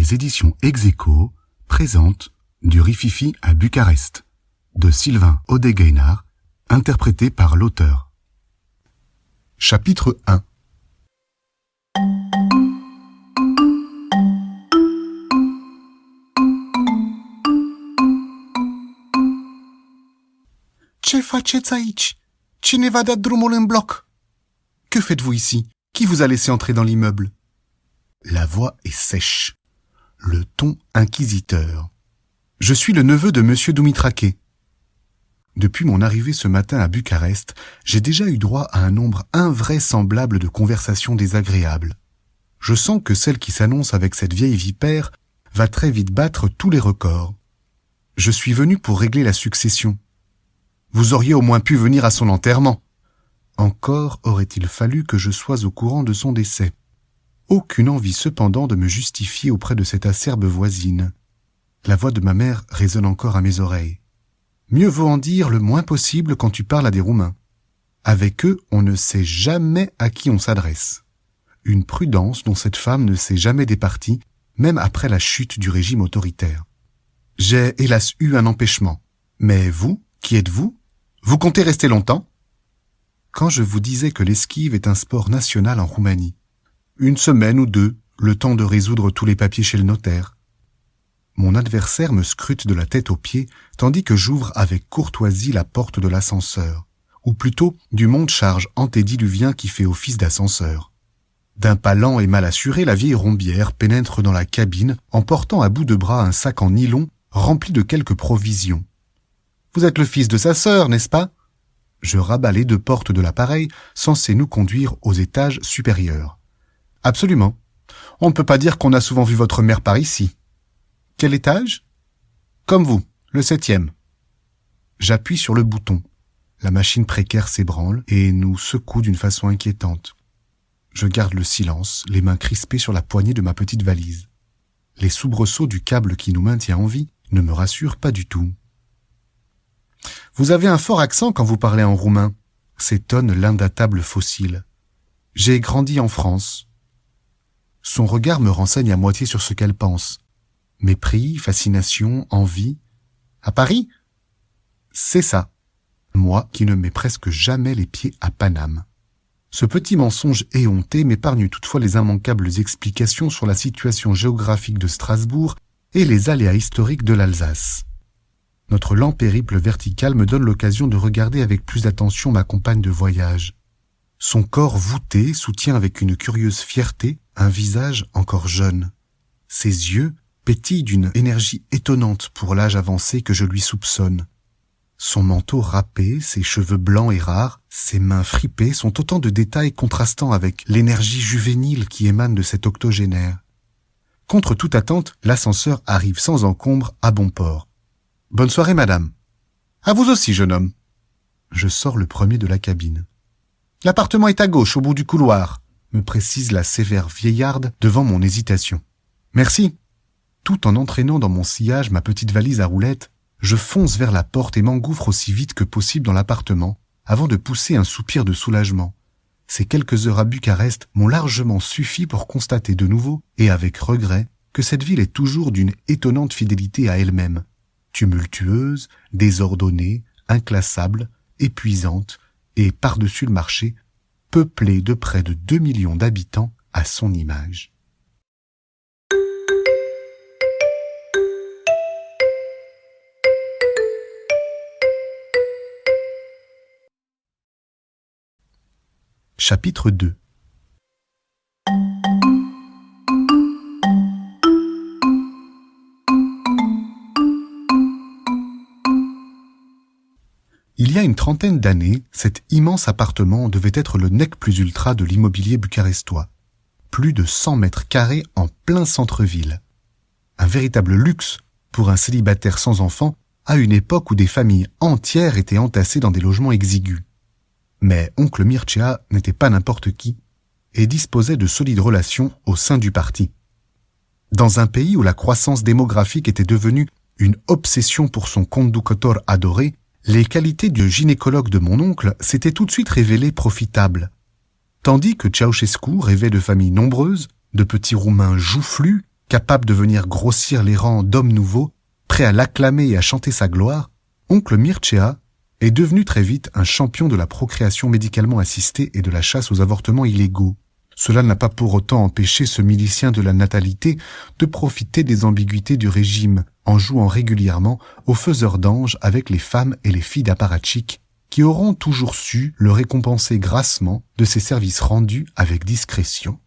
Les éditions Ex Aequo présentent Du Rififi à Bucarest de Sylvain Audet-Gueynard, interprété par l'auteur. Chapitre 1. Ce faceți aici? Cine v-a dat drumul în bloc? Que faites-vous ici? Qui vous a laissé entrer dans l'immeuble? La voix est sèche, le ton inquisiteur. Je suis le neveu de Monsieur Dumitrache. Depuis mon arrivée ce matin à Bucarest, j'ai déjà eu droit à un nombre invraisemblable de conversations désagréables. Je sens que celle qui s'annonce avec cette vieille vipère va très vite battre tous les records. Je suis venu pour régler la succession. Vous auriez au moins pu venir à son enterrement. Encore aurait-il fallu que je sois au courant de son décès. Aucune envie cependant de me justifier auprès de cette acerbe voisine. La voix de ma mère résonne encore à mes oreilles. Mieux vaut en dire le moins possible quand tu parles à des Roumains. Avec eux, on ne sait jamais à qui on s'adresse. Une prudence dont cette femme ne s'est jamais départie, même après la chute du régime autoritaire. J'ai hélas eu un empêchement. Mais vous, qui êtes-vous? Vous comptez rester longtemps? Quand je vous disais que l'esquive est un sport national en Roumanie. 1 semaine ou 2, le temps de résoudre tous les papiers chez le notaire. Mon adversaire me scrute de la tête aux pieds, tandis que j'ouvre avec courtoisie la porte de l'ascenseur, ou plutôt du monte-charge antédiluvien qui fait office d'ascenseur. D'un pas lent et mal assuré, la vieille rombière pénètre dans la cabine en portant à bout de bras un sac en nylon rempli de quelques provisions. Vous êtes le fils de sa sœur, n'est-ce pas? Je rabats les 2 portes de l'appareil, censé nous conduire aux étages supérieurs. Absolument. On ne peut pas dire qu'on a souvent vu votre mère par ici. Quel étage? Comme vous, le 7e. J'appuie sur le bouton. La machine précaire s'ébranle et nous secoue d'une façon inquiétante. Je garde le silence, les mains crispées sur la poignée de ma petite valise. Les soubresauts du câble qui nous maintient en vie ne me rassurent pas du tout. Vous avez un fort accent quand vous parlez en roumain, s'étonne l'indatable fossile. J'ai grandi en France. Son regard me renseigne à moitié sur ce qu'elle pense. Mépris, fascination, envie. À Paris? C'est ça. Moi qui ne mets presque jamais les pieds à Paname. Ce petit mensonge éhonté m'épargne toutefois les immanquables explications sur la situation géographique de Strasbourg et les aléas historiques de l'Alsace. Notre lent périple vertical me donne l'occasion de regarder avec plus d'attention ma compagne de voyage. Son corps voûté soutient avec une curieuse fierté un visage encore jeune. Ses yeux pétillent d'une énergie étonnante pour l'âge avancé que je lui soupçonne. Son manteau râpé, ses cheveux blancs et rares, ses mains fripées sont autant de détails contrastant avec l'énergie juvénile qui émane de cet octogénaire. Contre toute attente, l'ascenseur arrive sans encombre à bon port. Bonne soirée, madame. À vous aussi, jeune homme. Je sors le premier de la cabine. L'appartement est à gauche, au bout du couloir, me précise la sévère vieillarde devant mon hésitation. Merci. Tout en entraînant dans mon sillage ma petite valise à roulettes, je fonce vers la porte et m'engouffre aussi vite que possible dans l'appartement, avant de pousser un soupir de soulagement. Ces quelques heures à Bucarest m'ont largement suffi pour constater de nouveau, et avec regret, que cette ville est toujours d'une étonnante fidélité à elle-même. Tumultueuse, désordonnée, inclassable, épuisante, et par-dessus le marché, peuplée de près de 2 millions d'habitants à son image. Chapitre 2. Il y a une 30aine d'années, cet immense appartement devait être le nec plus ultra de l'immobilier bucarestois. Plus de 100 mètres carrés en plein centre-ville. Un véritable luxe pour un célibataire sans enfant à une époque où des familles entières étaient entassées dans des logements exigus. Mais oncle Mircea n'était pas n'importe qui et disposait de solides relations au sein du parti. Dans un pays où la croissance démographique était devenue une obsession pour son conductor adoré, les qualités du gynécologue de mon oncle s'étaient tout de suite révélées profitables. Tandis que Ceausescu rêvait de familles nombreuses, de petits Roumains joufflus, Capable de venir grossir les rangs d'hommes nouveaux, prêt à l'acclamer et à chanter sa gloire, oncle Mircea est devenu très vite un champion de la procréation médicalement assistée et de la chasse aux avortements illégaux. Cela n'a pas pour autant empêché ce milicien de la natalité de profiter des ambiguïtés du régime en jouant régulièrement aux faiseurs d'anges avec les femmes et les filles d'apparatchiks qui auront toujours su le récompenser grassement de ses services rendus avec discrétion.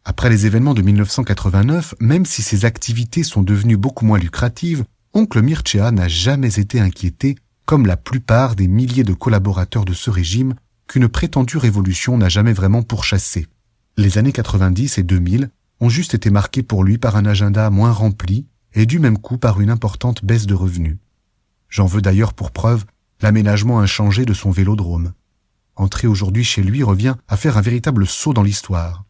Après les événements de 1989, même si ses activités sont devenues beaucoup moins lucratives, oncle Mircea n'a jamais été inquiété, comme la plupart des milliers de collaborateurs de ce régime, qu'une prétendue révolution n'a jamais vraiment pourchassé. Les années 90 et 2000 ont juste été marquées pour lui par un agenda moins rempli et du même coup par une importante baisse de revenus. J'en veux d'ailleurs pour preuve l'aménagement inchangé de son vélodrome. Entrer aujourd'hui chez lui revient à faire un véritable saut dans l'histoire.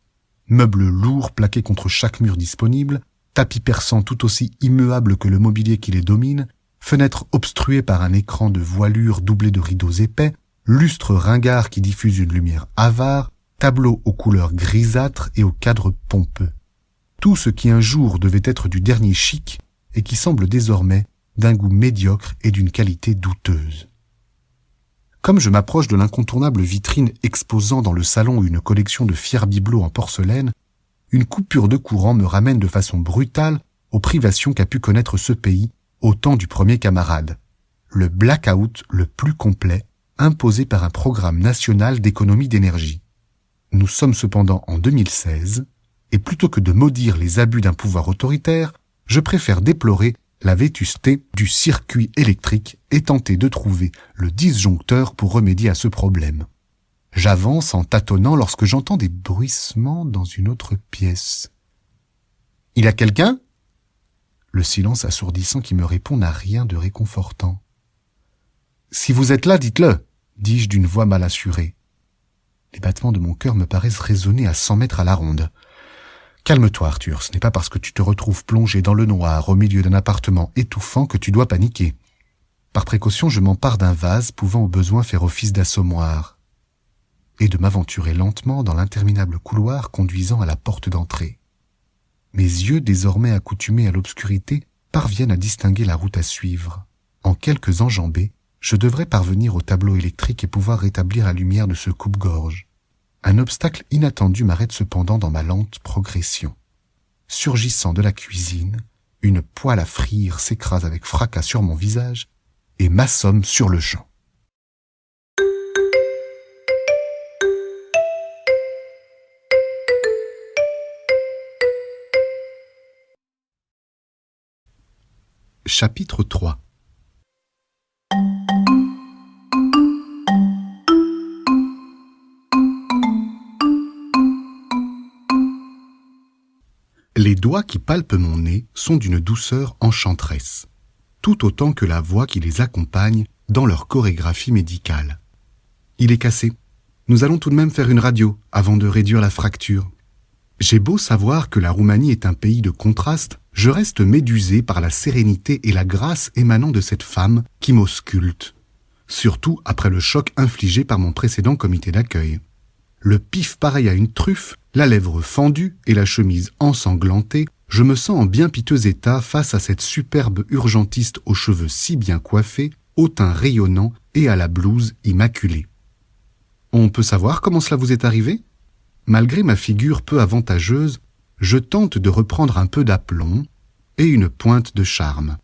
Meubles lourds plaqués contre chaque mur disponible, tapis persans tout aussi immuables que le mobilier qui les domine, fenêtres obstruées par un écran de voilure doublé de rideaux épais, lustres ringards qui diffusent une lumière avare, tableaux aux couleurs grisâtres et aux cadres pompeux. Tout ce qui un jour devait être du dernier chic et qui semble désormais d'un goût médiocre et d'une qualité douteuse. Comme je m'approche de l'incontournable vitrine exposant dans le salon une collection de fiers bibelots en porcelaine, une coupure de courant me ramène de façon brutale aux privations qu'a pu connaître ce pays au temps du premier camarade. Le blackout le plus complet, imposé par un programme national d'économie d'énergie. Nous sommes cependant en 2016, et plutôt que de maudire les abus d'un pouvoir autoritaire, je préfère déplorer la vétusté du circuit électrique et tenter de trouver le disjoncteur pour remédier à ce problème. J'avance en tâtonnant lorsque j'entends des bruissements dans une autre pièce. « Il y a quelqu'un ?» Le silence assourdissant qui me répond n'a rien de réconfortant. « Si vous êtes là, dites-le !» dis-je d'une voix mal assurée. Les battements de mon cœur me paraissent résonner à 100 mètres à la ronde. Calme-toi, Arthur, ce n'est pas parce que tu te retrouves plongé dans le noir au milieu d'un appartement étouffant que tu dois paniquer. Par précaution, je m'empare d'un vase pouvant au besoin faire office d'assommoir et de m'aventurer lentement dans l'interminable couloir conduisant à la porte d'entrée. Mes yeux, désormais accoutumés à l'obscurité, parviennent à distinguer la route à suivre. En quelques enjambées, je devrais parvenir au tableau électrique et pouvoir rétablir la lumière de ce coupe-gorge. Un obstacle inattendu m'arrête cependant dans ma lente progression. Surgissant de la cuisine, une poêle à frire s'écrase avec fracas sur mon visage et m'assomme sur le champ. Chapitre 3. Les doigts qui palpent mon nez sont d'une douceur enchanteresse, tout autant que la voix qui les accompagne dans leur chorégraphie médicale. Il est cassé. Nous allons tout de même faire une radio avant de réduire la fracture. J'ai beau savoir que la Roumanie est un pays de contraste, je reste médusé par la sérénité et la grâce émanant de cette femme qui m'ausculte, surtout après le choc infligé par mon précédent comité d'accueil. Le pif pareil à une truffe, la lèvre fendue et la chemise ensanglantée, je me sens en bien piteux état face à cette superbe urgentiste aux cheveux si bien coiffés, au teint rayonnant et à la blouse immaculée. On peut savoir comment cela vous est arrivé ? Malgré ma figure peu avantageuse, je tente de reprendre un peu d'aplomb et une pointe de charme.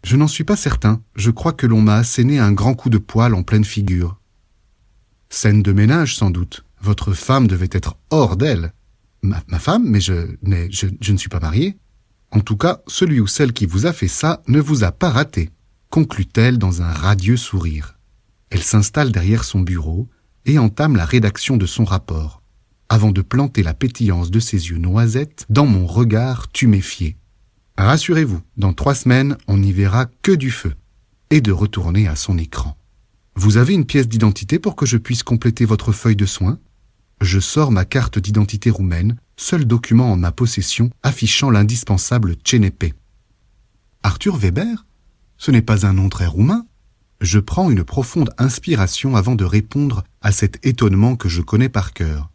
Je n'en suis pas certain, je crois que l'on m'a asséné un grand coup de poing en pleine figure. Scène de ménage sans doute. Votre femme devait être hors d'elle. Ma femme, mais je ne suis pas marié. En tout cas, celui ou celle qui vous a fait ça ne vous a pas raté, conclut-elle dans un radieux sourire. Elle s'installe derrière son bureau et entame la rédaction de son rapport, avant de planter la pétillance de ses yeux noisettes dans mon regard tuméfié. Rassurez-vous, dans 3 semaines, on n'y verra que du feu, et de retourner à son écran. Vous avez une pièce d'identité pour que je puisse compléter votre feuille de soins ? Je sors ma carte d'identité roumaine, seul document en ma possession affichant l'indispensable Cenepe. Arthur Weber ? Ce n'est pas un nom très roumain. Je prends une profonde inspiration avant de répondre à cet étonnement que je connais par cœur.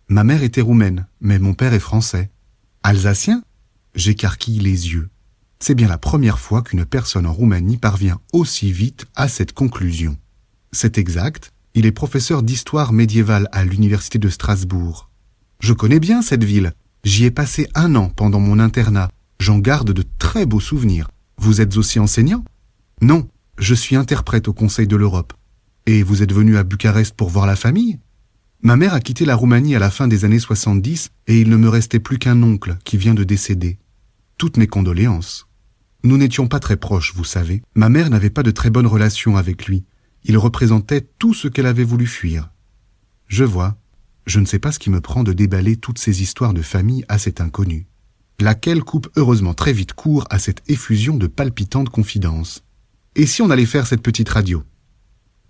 Ma mère était roumaine, mais mon père est français. Alsacien ? J'écarquille les yeux. C'est bien la première fois qu'une personne en Roumanie parvient aussi vite à cette conclusion. C'est exact, il est professeur d'histoire médiévale à l'université de Strasbourg. Je connais bien cette ville. J'y ai passé 1 an pendant mon internat. J'en garde de très beaux souvenirs. Vous êtes aussi enseignant ? Non, je suis interprète au Conseil de l'Europe. Et vous êtes venu à Bucarest pour voir la famille ? Ma mère a quitté la Roumanie à la fin des années 70 et il ne me restait plus qu'un oncle qui vient de décéder. Toutes mes condoléances. Nous n'étions pas très proches, vous savez. Ma mère n'avait pas de très bonne relation avec lui. Il représentait tout ce qu'elle avait voulu fuir. Je vois. Je ne sais pas ce qui me prend de déballer toutes ces histoires de famille à cet inconnu. Laquelle coupe heureusement très vite court à cette effusion de palpitantes confidences. Et si on allait faire cette petite radio ?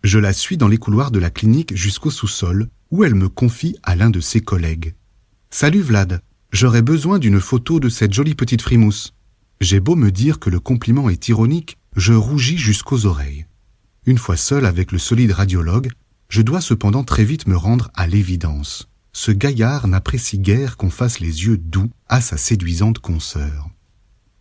Je la suis dans les couloirs de la clinique jusqu'au sous-sol, où elle me confie à l'un de ses collègues. « Salut Vlad, j'aurais besoin d'une photo de cette jolie petite frimousse. » J'ai beau me dire que le compliment est ironique, je rougis jusqu'aux oreilles. Une fois seul avec le solide radiologue, je dois cependant très vite me rendre à l'évidence. Ce gaillard n'apprécie guère qu'on fasse les yeux doux à sa séduisante consoeur.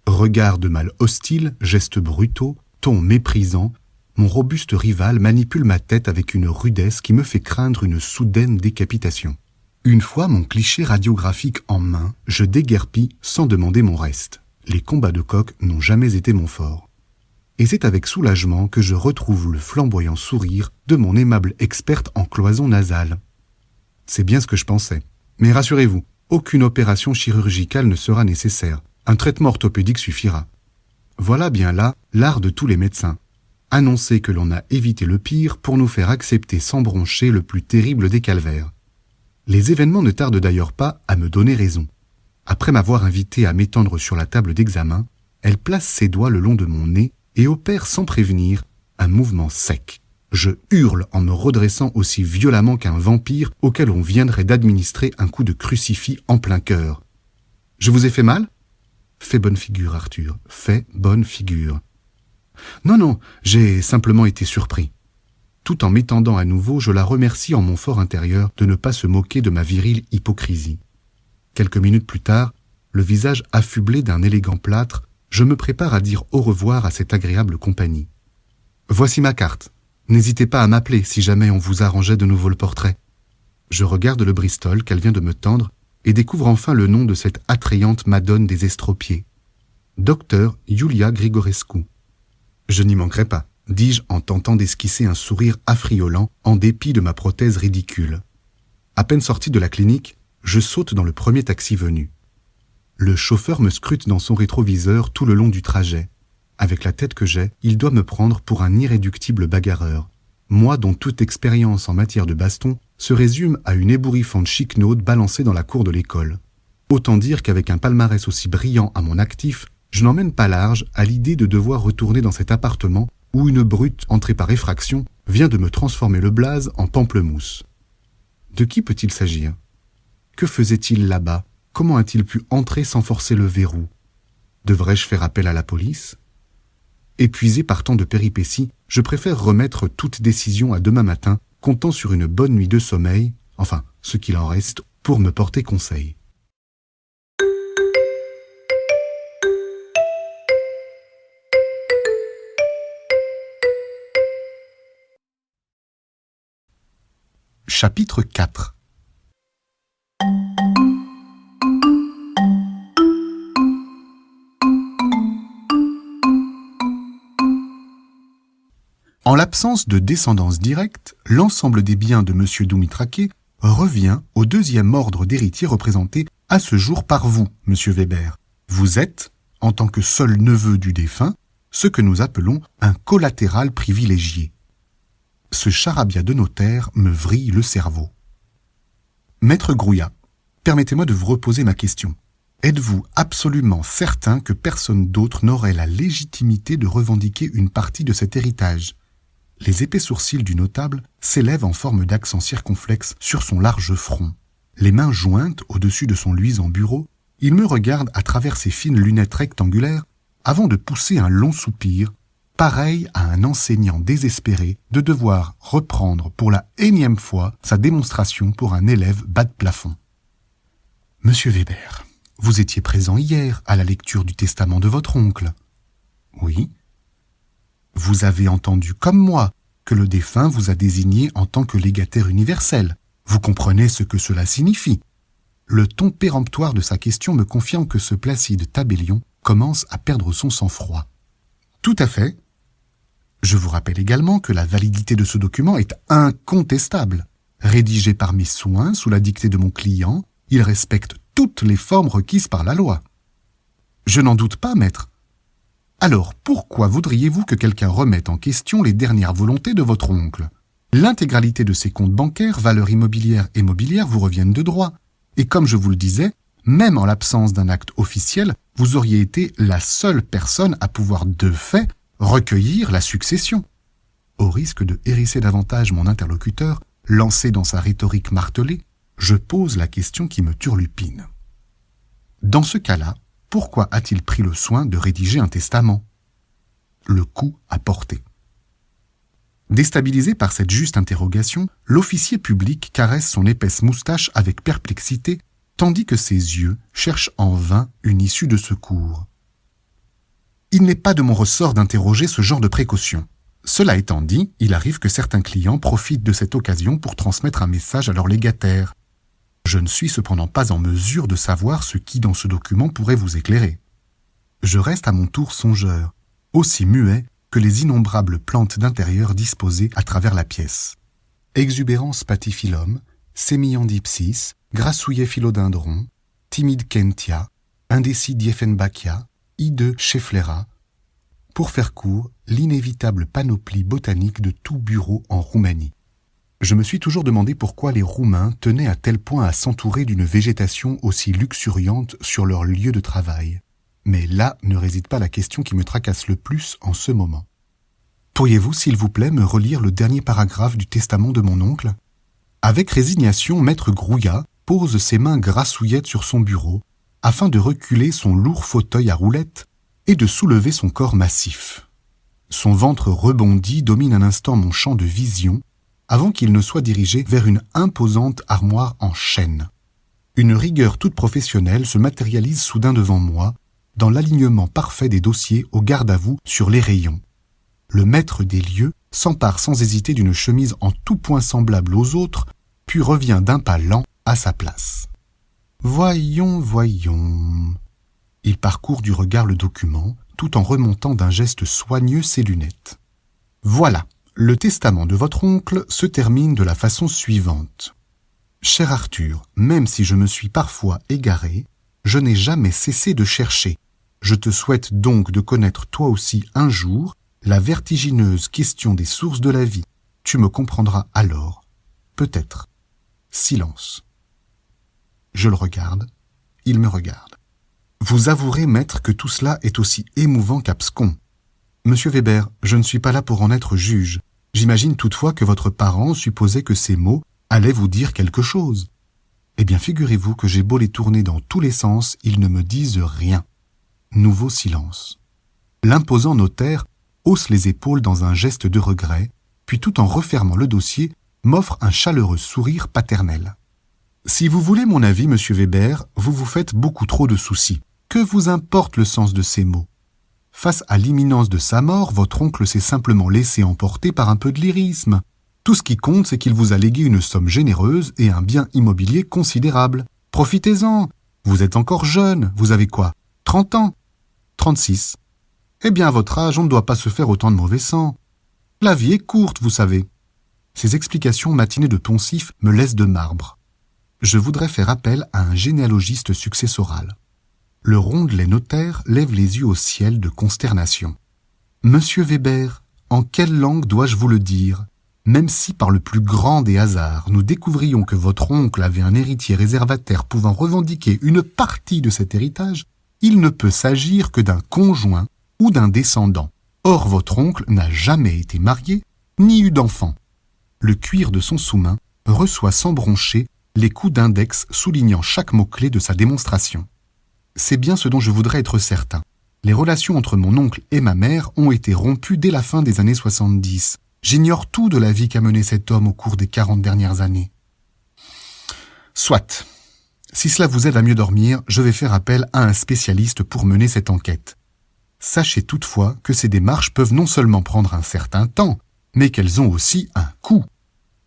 Regard de mal hostile, gestes brutaux, ton méprisant, mon robuste rival manipule ma tête avec une rudesse qui me fait craindre une soudaine décapitation. Une fois mon cliché radiographique en main, je déguerpis sans demander mon reste. Les combats de coq n'ont jamais été mon fort. Et c'est avec soulagement que je retrouve le flamboyant sourire de mon aimable experte en cloison nasale. C'est bien ce que je pensais. Mais rassurez-vous, aucune opération chirurgicale ne sera nécessaire. Un traitement orthopédique suffira. Voilà bien là l'art de tous les médecins. Annoncer que l'on a évité le pire pour nous faire accepter sans broncher le plus terrible des calvaires. Les événements ne tardent d'ailleurs pas à me donner raison. Après m'avoir invité à m'étendre sur la table d'examen, elle place ses doigts le long de mon nez et opère sans prévenir un mouvement sec. Je hurle en me redressant aussi violemment qu'un vampire auquel on viendrait d'administrer un coup de crucifix en plein cœur. « Je vous ai fait mal ?» ?»« Fais bonne figure, Arthur, fais bonne figure. »« Non, j'ai simplement été surpris. » Tout en m'étendant à nouveau, je la remercie en mon fort intérieur de ne pas se moquer de ma virile hypocrisie. Quelques minutes plus tard, le visage affublé d'un élégant plâtre, je me prépare à dire au revoir à cette agréable compagnie. Voici ma carte. N'hésitez pas à m'appeler si jamais on vous arrangeait de nouveau le portrait. Je regarde le Bristol qu'elle vient de me tendre et découvre enfin le nom de cette attrayante madone des estropiés. Docteur Iulia Grigorescu. Je n'y manquerai pas, dis-je en tentant d'esquisser un sourire affriolant en dépit de ma prothèse ridicule. À peine sorti de la clinique, je saute dans le premier taxi venu. Le chauffeur me scrute dans son rétroviseur tout le long du trajet. Avec la tête que j'ai, il doit me prendre pour un irréductible bagarreur. Moi dont toute expérience en matière de baston se résume à une ébouriffante chiquenaude balancée dans la cour de l'école. Autant dire qu'avec un palmarès aussi brillant à mon actif, je n'emmène pas large à l'idée de devoir retourner dans cet appartement où une brute, entrée par effraction, vient de me transformer le blaze en pamplemousse. De qui peut-il s'agir ? Que faisait-il là-bas ? Comment a-t-il pu entrer sans forcer le verrou ? Devrais-je faire appel à la police ? Épuisé par tant de péripéties, je préfère remettre toute décision à demain matin, comptant sur une bonne nuit de sommeil, enfin, ce qu'il en reste, pour me porter conseil. Chapitre 4. En l'absence de descendance directe, l'ensemble des biens de M. Doumitraké revient au deuxième ordre d'héritiers représenté à ce jour par vous, M. Weber. Vous êtes, en tant que seul neveu du défunt, ce que nous appelons un collatéral privilégié. Ce charabia de notaire me vrille le cerveau. Maître Grouillat, permettez-moi de vous reposer ma question. Êtes-vous absolument certain que personne d'autre n'aurait la légitimité de revendiquer une partie de cet héritage ? Les épais sourcils du notable s'élèvent en forme d'accent circonflexe sur son large front. Les mains jointes au-dessus de son luisant bureau, il me regarde à travers ses fines lunettes rectangulaires avant de pousser un long soupir, pareil à un enseignant désespéré de devoir reprendre pour la énième fois sa démonstration pour un élève bas de plafond. « Monsieur Weber, Vous étiez présent hier à la lecture du testament de votre oncle. Oui. Vous avez entendu, comme moi, que le défunt vous a désigné en tant que légataire universel. Vous comprenez ce que cela signifie. Le ton péremptoire de sa question me confirme que ce placide tabellion commence à perdre son sang-froid. Tout à fait. Je vous rappelle également que la validité de ce document est incontestable. Rédigé par mes soins sous la dictée de mon client, il respecte toutes les formes requises par la loi. Je n'en doute pas, maître. Alors, pourquoi voudriez-vous que quelqu'un remette en question les dernières volontés de votre oncle? L'intégralité de ses comptes bancaires, valeurs immobilières et mobilières vous reviennent de droit. Et comme je vous le disais, même en l'absence d'un acte officiel, vous auriez été la seule personne à pouvoir de fait recueillir la succession. Au risque de hérisser davantage mon interlocuteur, lancé dans sa rhétorique martelée, je pose la question qui me turlupine. Dans ce cas-là, pourquoi a-t-il pris le soin de rédiger un testament? Le coup à porter. Déstabilisé par cette juste interrogation, l'officier public caresse son épaisse moustache avec perplexité, tandis que ses yeux cherchent en vain une issue de secours. Il n'est pas de mon ressort d'interroger ce genre de précaution. Cela étant dit, il arrive que certains clients profitent de cette occasion pour transmettre un message à leur légataire. Je ne suis cependant pas en mesure de savoir ce qui dans ce document pourrait vous éclairer. Je reste à mon tour songeur, aussi muet que les innombrables plantes d'intérieur disposées à travers la pièce. Exubérance patifilum, sémillandipsis, grassouillet philodendron, timide kentia, indécis dieffenbachia, hideux schefflera. Pour faire court, l'inévitable panoplie botanique de tout bureau en Roumanie. Je me suis toujours demandé pourquoi les Roumains tenaient à tel point à s'entourer d'une végétation aussi luxuriante sur leur lieu de travail. Mais là ne réside pas la question qui me tracasse le plus en ce moment. Pourriez-vous, s'il vous plaît, me relire le dernier paragraphe du testament de mon oncle? Avec résignation, maître Grouillat pose ses mains grassouillettes sur son bureau afin de reculer son lourd fauteuil à roulettes et de soulever son corps massif. Son ventre rebondi domine un instant mon champ de vision avant qu'il ne soit dirigé vers une imposante armoire en chêne. Une rigueur toute professionnelle se matérialise soudain devant moi, dans l'alignement parfait des dossiers au garde-à-vous sur les rayons. Le maître des lieux s'empare sans hésiter d'une chemise en tout point semblable aux autres, puis revient d'un pas lent à sa place. Voyons. Il parcourt du regard le document, tout en remontant d'un geste soigneux ses lunettes. Voilà. Le testament de votre oncle se termine de la façon suivante. Cher Arthur, même si je me suis parfois égaré, je n'ai jamais cessé de chercher. Je te souhaite donc de connaître toi aussi un jour la vertigineuse question des sources de la vie. Tu me comprendras alors. Peut-être. Silence. Je le regarde. Il me regarde. Vous avouerez, maître, que tout cela est aussi émouvant qu'abscon. Monsieur Weber, je ne suis pas là pour en être juge. J'imagine toutefois que votre parent supposait que ces mots allaient vous dire quelque chose. Eh bien, figurez-vous que j'ai beau les tourner dans tous les sens, ils ne me disent rien. Nouveau silence. L'imposant notaire hausse les épaules dans un geste de regret, puis tout en refermant le dossier, m'offre un chaleureux sourire paternel. Si vous voulez mon avis, monsieur Weber, vous vous faites beaucoup trop de soucis. Que vous importe le sens de ces mots? Face à l'imminence de sa mort, votre oncle s'est simplement laissé emporter par un peu de lyrisme. Tout ce qui compte, c'est qu'il vous a légué une somme généreuse et un bien immobilier considérable. Profitez-en. Vous êtes encore jeune. Vous avez quoi? 30 ans? 36. Eh bien, à votre âge, on ne doit pas se faire autant de mauvais sang. La vie est courte, vous savez. Ces explications matinées de poncifs me laissent de marbre. Je voudrais faire appel à un généalogiste successoral. Le rondelet notaire lève les yeux au ciel de consternation. Monsieur Weber, en quelle langue dois-je vous le dire? Même si par le plus grand des hasards, nous découvrions que votre oncle avait un héritier réservataire pouvant revendiquer une partie de cet héritage, il ne peut s'agir que d'un conjoint ou d'un descendant. Or, votre oncle n'a jamais été marié, ni eu d'enfant. Le cuir de son sous-main reçoit sans broncher les coups d'index soulignant chaque mot-clé de sa démonstration. C'est bien ce dont je voudrais être certain. Les relations entre mon oncle et ma mère ont été rompues dès la fin des années 70. J'ignore tout de la vie qu'a menée cet homme au cours des 40 dernières années. Soit. Si cela vous aide à mieux dormir, je vais faire appel à un spécialiste pour mener cette enquête. Sachez toutefois que ces démarches peuvent non seulement prendre un certain temps, mais qu'elles ont aussi un coût,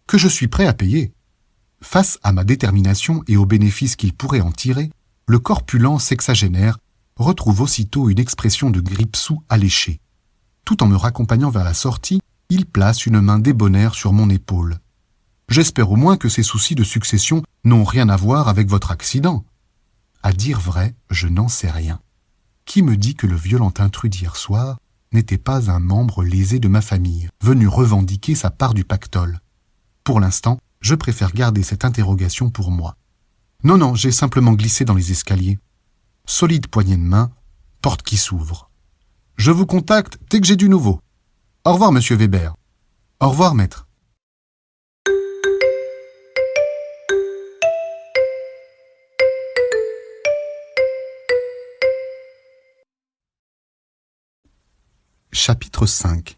que je suis prêt à payer. Face à ma détermination et aux bénéfices qu'il pourrait en tirer, le corpulent sexagénaire retrouve aussitôt une expression de grippe-sous alléchée. Tout en me raccompagnant vers la sortie, il place une main débonnaire sur mon épaule. J'espère au moins que ces soucis de succession n'ont rien à voir avec votre accident. À dire vrai, je n'en sais rien. Qui me dit que le violent intrus d'hier soir n'était pas un membre lésé de ma famille, venu revendiquer sa part du pactole? Pour l'instant, je préfère garder cette interrogation pour moi. Non, j'ai simplement glissé dans les escaliers. Solide poignée de main, porte qui s'ouvre. Je vous contacte dès que j'ai du nouveau. Au revoir, monsieur Weber. Au revoir, maître. Chapitre 5.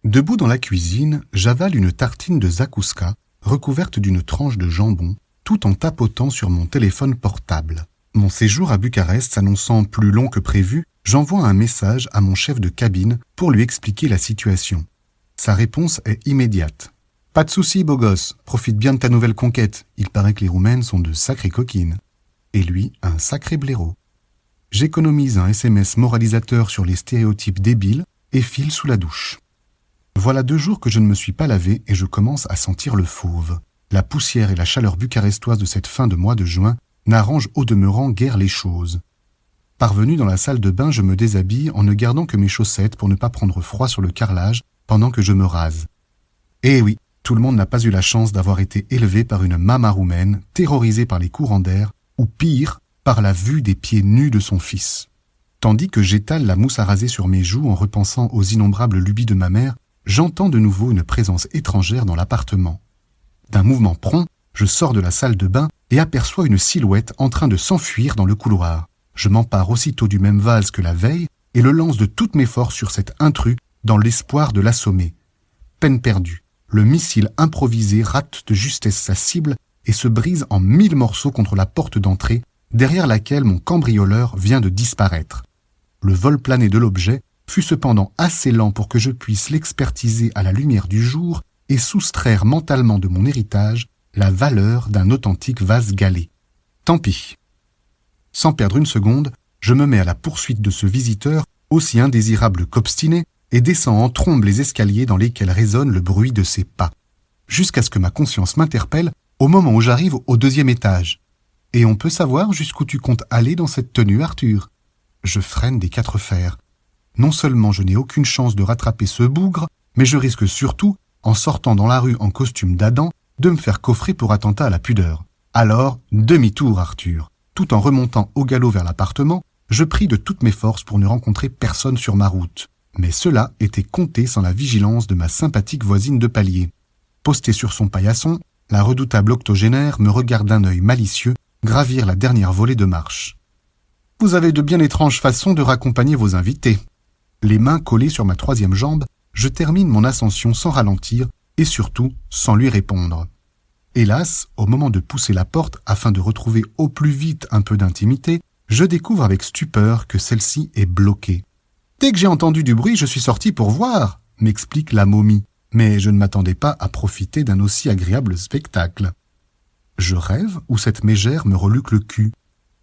Debout dans la cuisine, j'avale une tartine de zakouska recouverte d'une tranche de jambon, tout en tapotant sur mon téléphone portable. Mon séjour à Bucarest s'annonçant plus long que prévu, j'envoie un message à mon chef de cabine pour lui expliquer la situation. Sa réponse est immédiate. « Pas de souci, beau gosse, profite bien de ta nouvelle conquête. Il paraît que les Roumaines sont de sacrées coquines. » Et lui, un sacré blaireau. J'économise un SMS moralisateur sur les stéréotypes débiles et file sous la douche. Voilà 2 jours que je ne me suis pas lavé et je commence à sentir le fauve. La poussière et la chaleur bucarestoise de cette fin de mois de juin n'arrangent au demeurant guère les choses. Parvenu dans la salle de bain, je me déshabille en ne gardant que mes chaussettes pour ne pas prendre froid sur le carrelage pendant que je me rase. Eh oui, tout le monde n'a pas eu la chance d'avoir été élevé par une mama roumaine, terrorisée par les courants d'air, ou pire, par la vue des pieds nus de son fils. Tandis que j'étale la mousse à raser sur mes joues en repensant aux innombrables lubies de ma mère, j'entends de nouveau une présence étrangère dans l'appartement. D'un mouvement prompt, je sors de la salle de bain et aperçois une silhouette en train de s'enfuir dans le couloir. Je m'empare aussitôt du même vase que la veille et le lance de toutes mes forces sur cet intrus dans l'espoir de l'assommer. Peine perdue. Le missile improvisé rate de justesse sa cible et se brise en 1000 morceaux contre la porte d'entrée, derrière laquelle mon cambrioleur vient de disparaître. Le vol plané de l'objet fut cependant assez lent pour que je puisse l'expertiser à la lumière du jour et soustraire mentalement de mon héritage la valeur d'un authentique vase galé. Tant pis. Sans perdre une seconde, je me mets à la poursuite de ce visiteur aussi indésirable qu'obstiné et descends en trombe les escaliers dans lesquels résonne le bruit de ses pas, jusqu'à ce que ma conscience m'interpelle au moment où j'arrive au 2e étage. « Et on peut savoir jusqu'où tu comptes aller dans cette tenue, Arthur ?» Je freine des 4 fers. Non seulement je n'ai aucune chance de rattraper ce bougre, mais je risque surtout, en sortant dans la rue en costume d'Adam, de me faire coffrer pour attentat à la pudeur. Alors, demi-tour, Arthur. Tout en remontant au galop vers l'appartement, je prie de toutes mes forces pour ne rencontrer personne sur ma route. Mais cela était compté sans la vigilance de ma sympathique voisine de palier. Postée sur son paillasson, la redoutable octogénaire me regarde d'un œil malicieux gravir la dernière volée de marche. « Vous avez de bien étranges façons de raccompagner vos invités. » Les mains collées sur ma 3e jambe, je termine mon ascension sans ralentir et surtout sans lui répondre. Hélas, au moment de pousser la porte afin de retrouver au plus vite un peu d'intimité, je découvre avec stupeur que celle-ci est bloquée. « Dès que j'ai entendu du bruit, je suis sorti pour voir », m'explique la momie, mais je ne m'attendais pas à profiter d'un aussi agréable spectacle. Je rêve ou cette mégère me reluque le cul.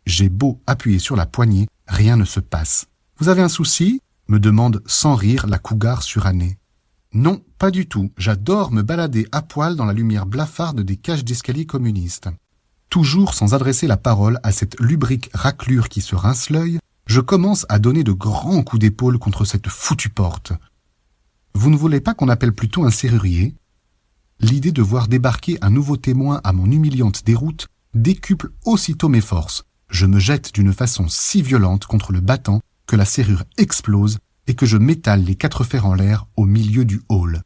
J'ai beau appuyer sur la poignée, rien ne se passe. « Vous avez un souci ?» me demande sans rire la cougar surannée. Non, pas du tout. J'adore me balader à poil dans la lumière blafarde des cages d'escalier communistes. Toujours sans adresser la parole à cette lubrique raclure qui se rince l'œil, je commence à donner de grands coups d'épaule contre cette foutue porte. Vous ne voulez pas qu'on appelle plutôt un serrurier ? L'idée de voir débarquer un nouveau témoin à mon humiliante déroute décuple aussitôt mes forces. Je me jette d'une façon si violente contre le battant que la serrure explose et que je m'étale les 4 fers en l'air au milieu du hall.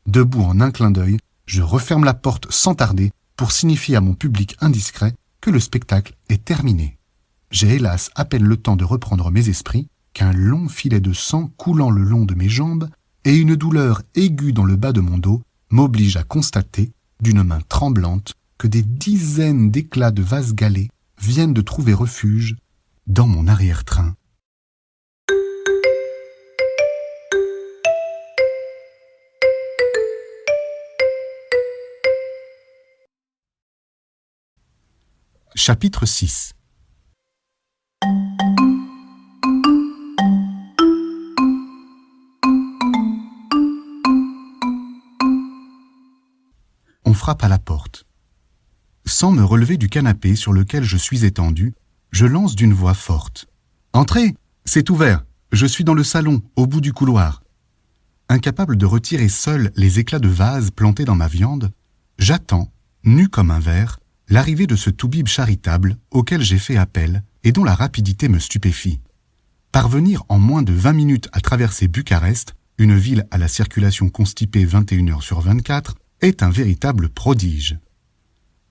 Debout en un clin d'œil, je referme la porte sans tarder pour signifier à mon public indiscret que le spectacle est terminé. J'ai hélas à peine le temps de reprendre mes esprits qu'un long filet de sang coulant le long de mes jambes et une douleur aiguë dans le bas de mon dos m'obligent à constater, d'une main tremblante, que des dizaines d'éclats de vase galets viennent de trouver refuge dans mon arrière-train. Chapitre 6. On frappe à la porte. Sans me relever du canapé sur lequel je suis étendu, je lance d'une voix forte. « Entrez, c'est ouvert, je suis dans le salon, au bout du couloir. » Incapable de retirer seul les éclats de vase plantés dans ma viande, j'attends, nu comme un verre, l'arrivée de ce toubib charitable auquel j'ai fait appel et dont la rapidité me stupéfie. Parvenir en moins de 20 minutes à traverser Bucarest, une ville à la circulation constipée 21 heures sur 24, est un véritable prodige.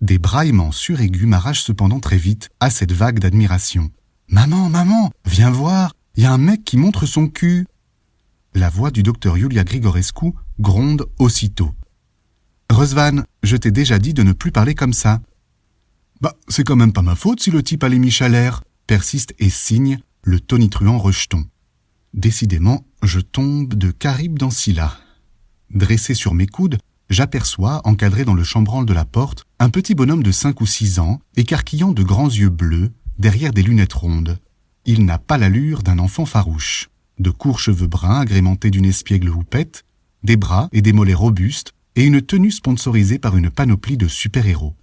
Des braillements suraigus m'arrachent cependant très vite à cette vague d'admiration. « Maman, maman, viens voir, il y a un mec qui montre son cul !» La voix du docteur Iulia Grigorescu gronde aussitôt. « Răzvan, je t'ai déjà dit de ne plus parler comme ça. »« Bah, c'est quand même pas ma faute si le type a les miches à l'air !» persiste et signe le tonitruant rejeton. Décidément, je tombe de Charybde dans Scylla. Dressé sur mes coudes, j'aperçois, encadré dans le chambranle de la porte, un petit bonhomme de 5 ou 6 ans, écarquillant de grands yeux bleus, derrière des lunettes rondes. Il n'a pas l'allure d'un enfant farouche. De courts cheveux bruns agrémentés d'une espiègle houppette, des bras et des mollets robustes, et une tenue sponsorisée par une panoplie de super-héros.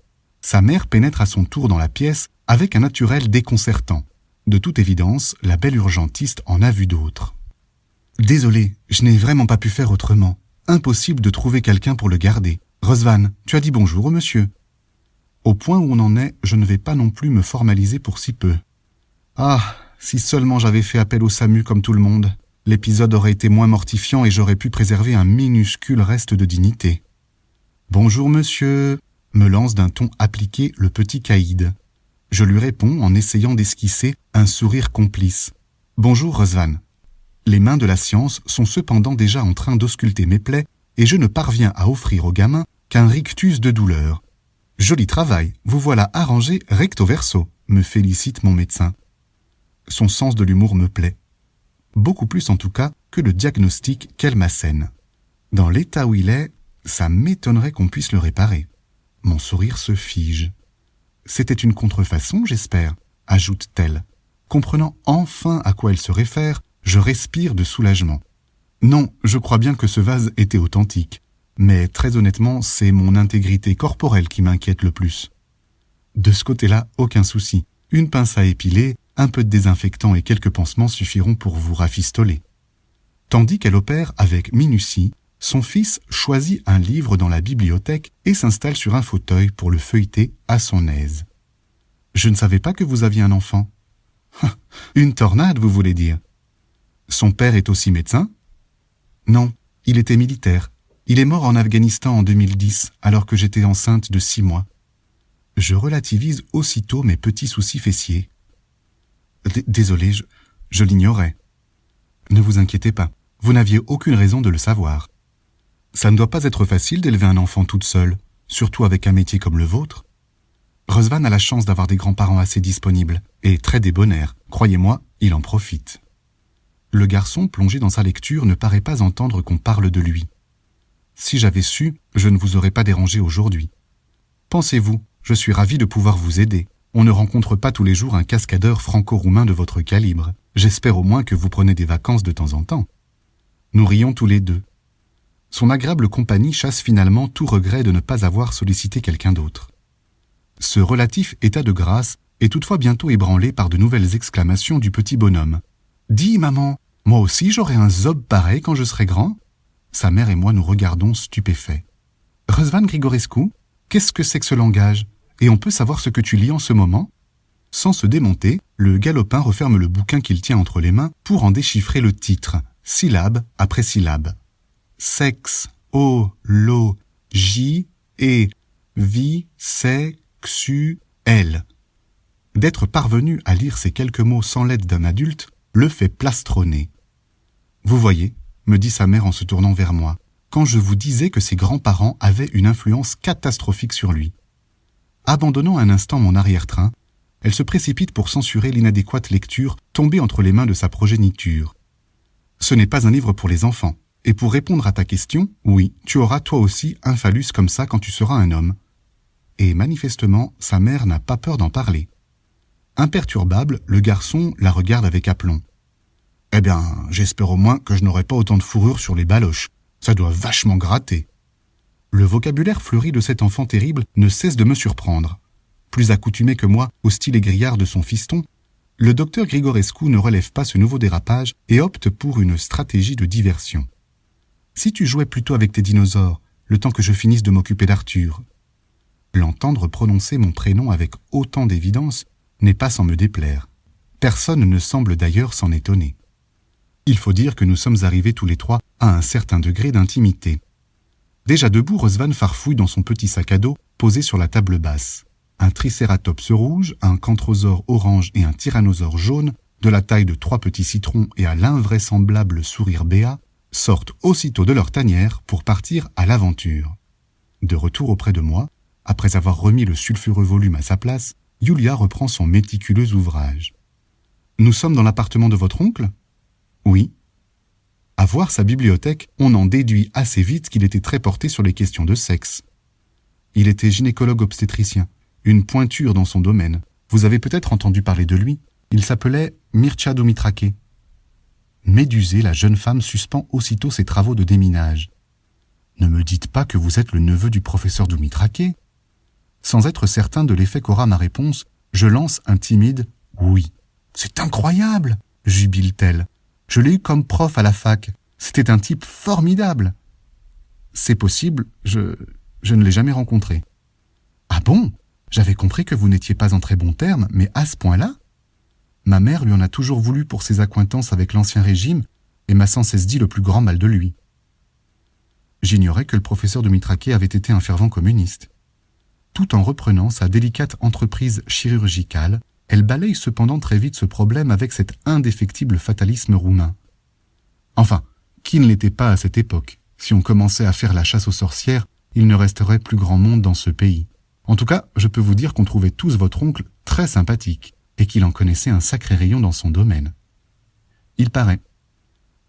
Sa mère pénètre à son tour dans la pièce avec un naturel déconcertant. De toute évidence, la belle urgentiste en a vu d'autres. « Désolé, je n'ai vraiment pas pu faire autrement. Impossible de trouver quelqu'un pour le garder. Răzvan, tu as dit bonjour au monsieur. » Au point où on en est, je ne vais pas non plus me formaliser pour si peu. Ah, si seulement j'avais fait appel au SAMU comme tout le monde, l'épisode aurait été moins mortifiant et j'aurais pu préserver un minuscule reste de dignité. « Bonjour monsieur », me lance d'un ton appliqué le petit caïd. Je lui réponds en essayant d'esquisser un sourire complice. « Bonjour Răzvan. » Les mains de la science sont cependant déjà en train d'ausculter mes plaies et je ne parviens à offrir au gamin qu'un rictus de douleur. « Joli travail, vous voilà arrangé recto verso », me félicite mon médecin. Son sens de l'humour me plaît. Beaucoup plus en tout cas que le diagnostic qu'elle m'assène. Dans l'état où il est, ça m'étonnerait qu'on puisse le réparer. Mon sourire se fige. « C'était une contrefaçon, j'espère », ajoute-t-elle. Comprenant enfin à quoi elle se réfère, je respire de soulagement. Non, je crois bien que ce vase était authentique. Mais très honnêtement, c'est mon intégrité corporelle qui m'inquiète le plus. De ce côté-là, aucun souci. Une pince à épiler, un peu de désinfectant et quelques pansements suffiront pour vous rafistoler. Tandis qu'elle opère avec minutie, son fils choisit un livre dans la bibliothèque et s'installe sur un fauteuil pour le feuilleter à son aise. « Je ne savais pas que vous aviez un enfant. »« Une tornade, vous voulez dire. » Son père est aussi médecin ? Non, il était militaire. Il est mort en Afghanistan en 2010, alors que j'étais enceinte de 6 mois. Je relativise aussitôt mes petits soucis fessiers. Désolé, je l'ignorais. Ne vous inquiétez pas, vous n'aviez aucune raison de le savoir. Ça ne doit pas être facile d'élever un enfant toute seule, surtout avec un métier comme le vôtre. Răzvan a la chance d'avoir des grands-parents assez disponibles, et très débonnaires. Croyez-moi, il en profite. Le garçon, plongé dans sa lecture, ne paraît pas entendre qu'on parle de lui. Si j'avais su, je ne vous aurais pas dérangé aujourd'hui. Pensez-vous, je suis ravi de pouvoir vous aider. On ne rencontre pas tous les jours un cascadeur franco-roumain de votre calibre. J'espère au moins que vous prenez des vacances de temps en temps. Nous rions tous les deux. Son agréable compagnie chasse finalement tout regret de ne pas avoir sollicité quelqu'un d'autre. Ce relatif état de grâce est toutefois bientôt ébranlé par de nouvelles exclamations du petit bonhomme. « Dis, maman, moi aussi j'aurai un zob pareil quand je serai grand ?» Sa mère et moi nous regardons stupéfaits. « Răzvan Grigorescu, qu'est-ce que c'est que ce langage ? Et on peut savoir ce que tu lis en ce moment ?» Sans se démonter, le galopin referme le bouquin qu'il tient entre les mains pour en déchiffrer le titre, syllabe après syllabe. Sex, o, lo, j, e, vi, se, xu, l. D'être parvenu à lire ces quelques mots sans l'aide d'un adulte, le fait plastronner. Vous voyez, me dit sa mère en se tournant vers moi, quand je vous disais que ses grands-parents avaient une influence catastrophique sur lui. Abandonnant un instant mon arrière-train, elle se précipite pour censurer l'inadéquate lecture tombée entre les mains de sa progéniture. Ce n'est pas un livre pour les enfants. Et pour répondre à ta question, oui, tu auras toi aussi un phallus comme ça quand tu seras un homme. Et manifestement, sa mère n'a pas peur d'en parler. Imperturbable, le garçon la regarde avec aplomb. Eh bien, j'espère au moins que je n'aurai pas autant de fourrure sur les baloches. Ça doit vachement gratter. Le vocabulaire fleuri de cet enfant terrible ne cesse de me surprendre. Plus accoutumé que moi au style égrillard de son fiston, le docteur Grigorescu ne relève pas ce nouveau dérapage et opte pour une stratégie de diversion. Si tu jouais plutôt avec tes dinosaures, le temps que je finisse de m'occuper d'Arthur. L'entendre prononcer mon prénom avec autant d'évidence n'est pas sans me déplaire. Personne ne semble d'ailleurs s'en étonner. Il faut dire que nous sommes arrivés tous les trois à un certain degré d'intimité. Déjà debout, Rosvan farfouille dans son petit sac à dos posé sur la table basse. Un tricératops rouge, un cantrosaure orange et un tyrannosaure jaune, de la taille de 3 petits citrons et à l'invraisemblable sourire béat, sortent aussitôt de leur tanière pour partir à l'aventure. De retour auprès de moi, après avoir remis le sulfureux volume à sa place, Yulia reprend son méticuleux ouvrage. « Nous sommes dans l'appartement de votre oncle ?»« Oui. » À voir sa bibliothèque, on en déduit assez vite qu'il était très porté sur les questions de sexe. Il était gynécologue obstétricien, une pointure dans son domaine. Vous avez peut-être entendu parler de lui. Il s'appelait Mircea Dumitrache. Médusée, la jeune femme suspend aussitôt ses travaux de déminage. « Ne me dites pas que vous êtes le neveu du professeur Dumitrache ?» Sans être certain de l'effet qu'aura ma réponse, je lance un timide « oui ». « C'est incroyable !» jubile-t-elle. « Je l'ai eu comme prof à la fac. C'était un type formidable. »« C'est possible, je ne l'ai jamais rencontré. »« Ah bon ? J'avais compris que vous n'étiez pas en très bons termes, mais à ce point-là ?» Ma mère lui en a toujours voulu pour ses accointances avec l'Ancien Régime et m'a sans cesse dit le plus grand mal de lui. J'ignorais que le professeur Dumitrache avait été un fervent communiste. Tout en reprenant sa délicate entreprise chirurgicale, elle balaye cependant très vite ce problème avec cet indéfectible fatalisme roumain. Enfin, qui ne l'était pas à cette époque? Si on commençait à faire la chasse aux sorcières, il ne resterait plus grand monde dans ce pays. En tout cas, je peux vous dire qu'on trouvait tous votre oncle très sympathique, et qu'il en connaissait un sacré rayon dans son domaine. Il paraît.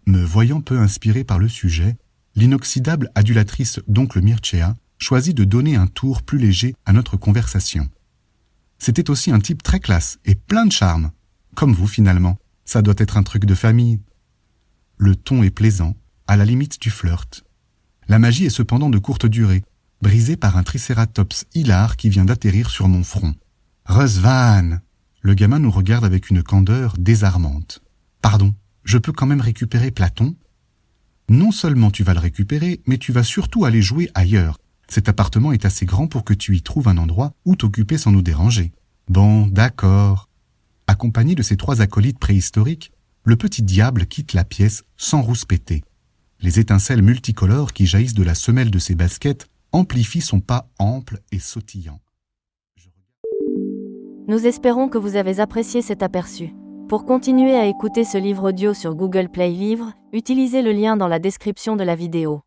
Me voyant peu inspiré par le sujet, l'inoxydable adulatrice d'oncle Mircea choisit de donner un tour plus léger à notre conversation. C'était aussi un type très classe et plein de charme. Comme vous finalement, ça doit être un truc de famille. Le ton est plaisant, à la limite du flirt. La magie est cependant de courte durée, brisée par un tricératops hilar qui vient d'atterrir sur mon front. « Rosvan !» Le gamin nous regarde avec une candeur désarmante. « Pardon, je peux quand même récupérer Platon ?» Non seulement tu vas le récupérer, mais tu vas surtout aller jouer ailleurs. Cet appartement est assez grand pour que tu y trouves un endroit où t'occuper sans nous déranger. Bon, d'accord. Accompagné de ses 3 acolytes préhistoriques, le petit diable quitte la pièce sans rouspéter. Les étincelles multicolores qui jaillissent de la semelle de ses baskets amplifient son pas ample et sautillant. Nous espérons que vous avez apprécié cet aperçu. Pour continuer à écouter ce livre audio sur Google Play Livres, utilisez le lien dans la description de la vidéo.